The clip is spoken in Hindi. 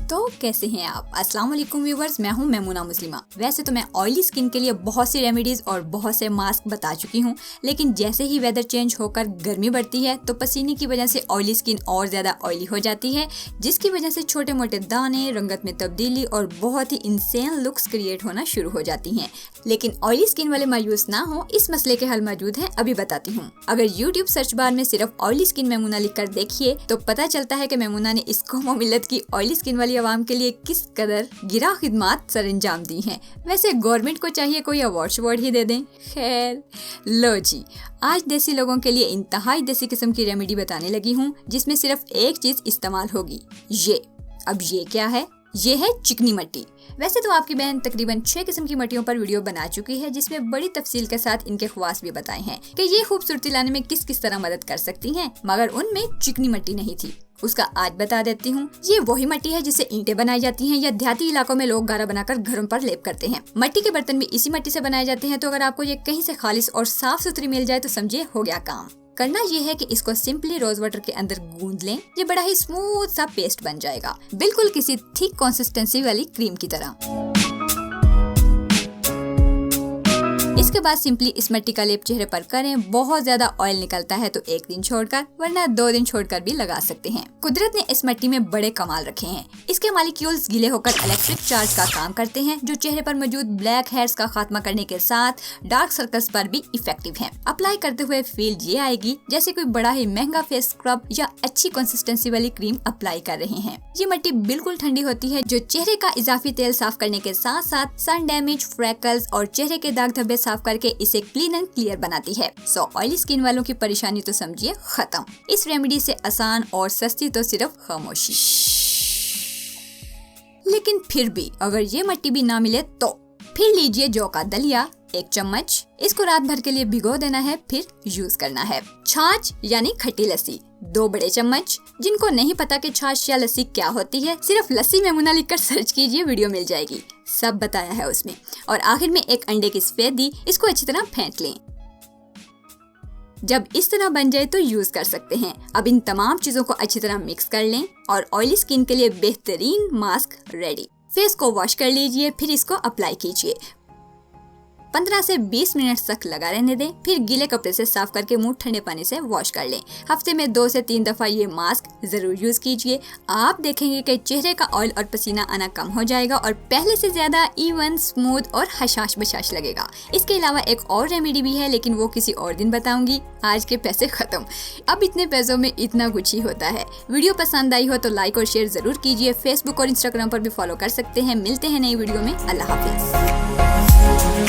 तो कैसे हैं आप? अस्सलाम वालेकुम व्यूवर्स, मैं हूं मेमुना मुस्लिमा। वैसे तो मैं ऑयली स्किन के लिए बहुत सी रेमेडीज और बहुत से मास्क बता चुकी हूं, लेकिन जैसे ही वेदर चेंज होकर गर्मी बढ़ती है तो पसीने की वजह से ऑयली स्किन और ज्यादा ऑयली हो जाती है, जिसकी वजह से छोटे मोटे दाने, रंगत में तब्दीली और बहुत ही इंसेन लुक्स क्रिएट होना शुरू हो जाती हैं। लेकिन ऑयली स्किन वाले मायूस ना हो, इस मसले के हल मौजूद हैं, अभी बताती हूँ। अगर YouTube सर्च बार में सिर्फ ऑयली स्किन मेमुना लिखकर देखिए तो पता चलता है कि मेमुना ने इस कौम मिल्लत की ऑयली स्किन वाली आवाम के लिए किस कदर गिरा खिदमात सरंजाम दी हैं। वैसे गवर्नमेंट को चाहिए कोई अवार्ड ही दे दें। खैर लो जी, आज देसी लोगों के लिए इंतहाई देसी किस्म की रेमेडी बताने लगी हूँ, जिसमें सिर्फ एक चीज इस्तेमाल होगी, ये। अब ये क्या है? ये है चिकनी मट्टी। वैसे तो आपकी बहन तकरीबन 6 किस्म की मट्टियों पर वीडियो बना चुकी है, जिसमें बड़ी तफसील के साथ इनके ख्वास भी बताए हैं कि ये खूबसूरती लाने में किस किस तरह मदद कर सकती हैं, मगर उनमें चिकनी मट्टी नहीं थी। उसका आज बता देती हूँ। ये वही मट्टी है जिससे ईंटें बनाई जाती हैं या देहाती इलाकों में लोग गारा बनाकर घरों पर लेप करते हैं। मट्टी के बर्तन भी इसी मट्टी से बनाए जाते हैं, तो अगर आपको ये कहीं से खालिस और साफ सुथरी मिल जाए तो समझिए हो गया काम। करना ये है कि इसको सिंपली रोज वाटर के अंदर गूंद लें। ये बड़ा ही स्मूथ सा पेस्ट बन जाएगा, बिल्कुल किसी थिक कंसिस्टेंसी वाली क्रीम की तरह। इसके बाद सिंपली इस मट्टी का लेप चेहरे पर करें। बहुत ज्यादा ऑयल निकलता है तो 1 दिन छोड़कर, वरना 2 दिन छोड़कर भी लगा सकते हैं। कुदरत ने इस मट्टी में बड़े कमाल रखे हैं। इसके मॉलिक्यूल्स गीले होकर इलेक्ट्रिक चार्ज का काम करते हैं, जो चेहरे पर मौजूद ब्लैक हेयर्स का खात्मा करने के साथ डार्क सर्कल्स पर भी इफेक्टिव है। अप्लाई करते हुए फील ये आएगी जैसे कोई बड़ा ही महंगा फेस स्क्रब या अच्छी कंसिस्टेंसी वाली क्रीम अप्लाई कर रहे हैं। ये मट्टी बिल्कुल ठंडी होती है, जो चेहरे का इजाफी तेल साफ करने के साथ साथ सन डैमेज, फ्रैकल्स और चेहरे के दाग धब्बे साफ करके इसे क्लीन एंड क्लियर बनाती है। सो ऑयली स्किन वालों की परेशानी तो समझिए खत्म। इस रेमेडी से आसान और सस्ती तो सिर्फ खामोशी। लेकिन फिर भी अगर ये मट्टी भी ना मिले तो फिर लीजिए जौ का दलिया 1 चम्मच। इसको रात भर के लिए भिगो देना है, फिर यूज करना है। छाछ यानी खट्टी लस्सी 2 बड़े चम्मच। जिनको नहीं पता कि छाछ या लस्सी क्या होती है, सिर्फ लस्सी मेमुना लिखकर सर्च कीजिए, वीडियो मिल जाएगी, सब बताया है उसमें। और आखिर में 1 अंडे की सफेदी, इसको अच्छी तरह फेंट लें। जब इस तरह बन जाए तो यूज कर सकते हैं। अब इन तमाम चीजों को अच्छी तरह मिक्स कर लें और ऑयली स्किन के लिए बेहतरीन मास्क रेडी। फेस को वॉश कर लीजिए, फिर इसको अप्लाई कीजिए। 15 से 20 मिनट तक लगा रहने दें, फिर गीले कपड़े से साफ करके मुंह ठंडे पानी से वॉश कर लें। हफ्ते में 2 से 3 दफा ये मास्क जरूर यूज कीजिए। आप देखेंगे कि चेहरे का ऑयल और पसीना आना कम हो जाएगा और पहले से ज्यादा इवन, स्मूथ और हशाश बशाश लगेगा। इसके अलावा एक और रेमेडी भी है, लेकिन वो किसी और दिन बताऊंगी। आज के पैसे खत्म। अब इतने पैसों में इतना कुछ ही होता है। वीडियो पसंद आई हो तो लाइक और शेयर जरूर कीजिए। फेसबुक और इंस्टाग्राम पर भी फॉलो कर सकते हैं। मिलते हैं नई वीडियो में। अल्लाह हाफिज।